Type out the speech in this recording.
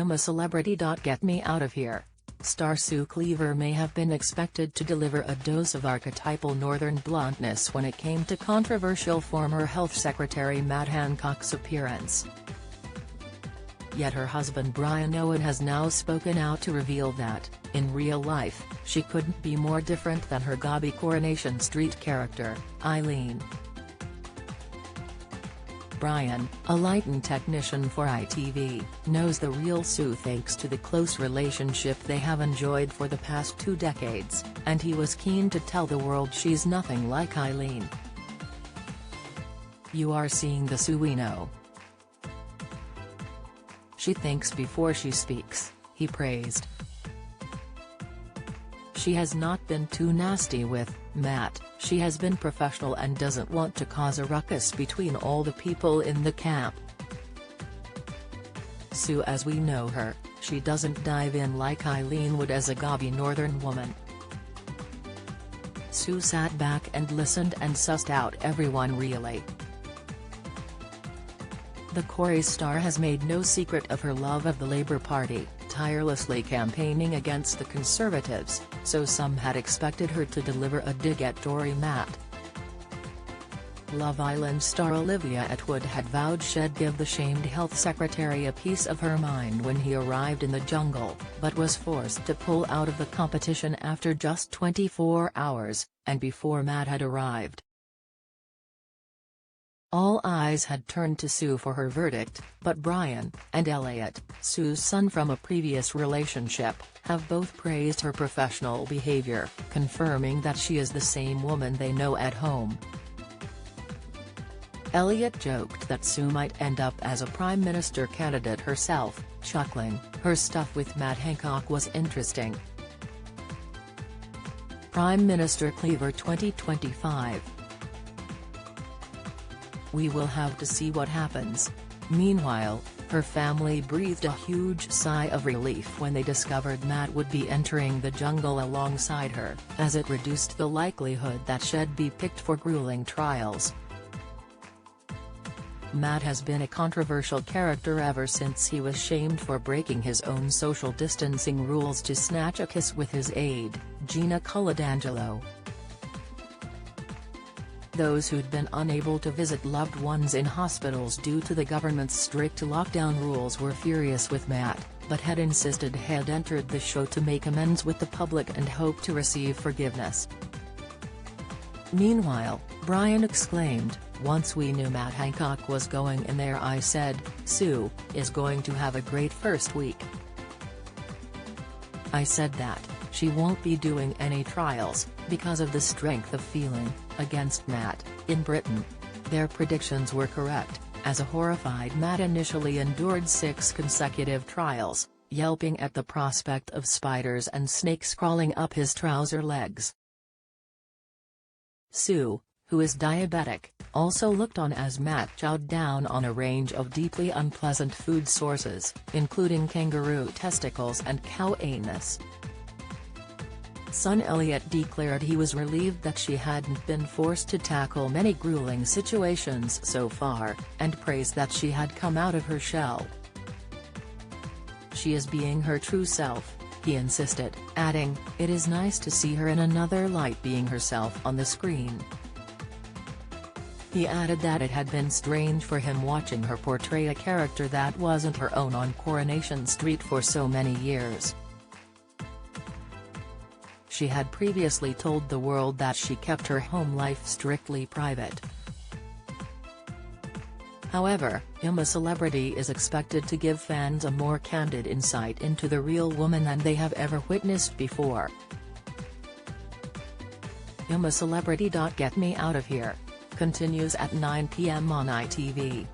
I'm a celebrity. Get me out of here. Star Sue Cleaver may have been expected to deliver a dose of archetypal northern bluntness when it came to controversial former Health Secretary Matt Hancock's appearance. Yet her husband Brian Owen has now spoken out to reveal that, in real life, she couldn't be more different than her gobby Coronation Street character, Eileen. Brian, a lighting technician for ITV, knows the real Sue thanks to the close relationship they have enjoyed for the past 2 decades, and he was keen to tell the world she's nothing like Eileen. "You are seeing the Sue we know. She thinks before she speaks," he praised. "She has not been too nasty with Matt, she has been professional and doesn't want to cause a ruckus between all the people in the camp. Sue as we know her, she doesn't dive in like Eileen would as a gobby northern woman. Sue sat back and listened and sussed out everyone really." The Corrie star has made no secret of her love of the Labour Party, tirelessly campaigning against the Conservatives, so some had expected her to deliver a dig at Tory Matt. Love Island star Olivia Atwood had vowed she'd give the shamed health secretary a piece of her mind when he arrived in the jungle, but was forced to pull out of the competition after just 24 hours, and before Matt had arrived. All eyes had turned to Sue for her verdict, but Brian, and Elliot, Sue's son from a previous relationship, have both praised her professional behavior, confirming that she is the same woman they know at home. Elliot joked that Sue might end up as a Prime Minister candidate herself, chuckling, "Her stuff with Matt Hancock was interesting." Prime Minister Cleaver 2025. "We will have to see what happens." Meanwhile, her family breathed a huge sigh of relief when they discovered Matt would be entering the jungle alongside her, as it reduced the likelihood that she'd be picked for grueling trials. Matt has been a controversial character ever since he was shamed for breaking his own social distancing rules to snatch a kiss with his aide, Gina Coladangelo. Those who'd been unable to visit loved ones in hospitals due to the government's strict lockdown rules were furious with Matt, but had insisted he'd entered the show to make amends with the public and hoped to receive forgiveness. Meanwhile, Brian exclaimed, "Once we knew Matt Hancock was going in there, I said, Sue is going to have a great first week. I said that she won't be doing any trials, because of the strength of feeling, against Matt, in Britain." Their predictions were correct, as a horrified Matt initially endured 6 consecutive trials, yelping at the prospect of spiders and snakes crawling up his trouser legs. Sue, who is diabetic, also looked on as Matt chowed down on a range of deeply unpleasant food sources, including kangaroo testicles and cow anus. Son Elliot declared he was relieved that she hadn't been forced to tackle many grueling situations so far, and praised that she had come out of her shell. "She is being her true self," he insisted, adding, "It is nice to see her in another light being herself on the screen." He added that it had been strange for him watching her portray a character that wasn't her own on Coronation Street for so many years. She had previously told the world that she kept her home life strictly private. However, I'm a Celebrity is expected to give fans a more candid insight into the real woman than they have ever witnessed before. I'm a Celebrity. Get me out of here continues at 9 p.m. on ITV.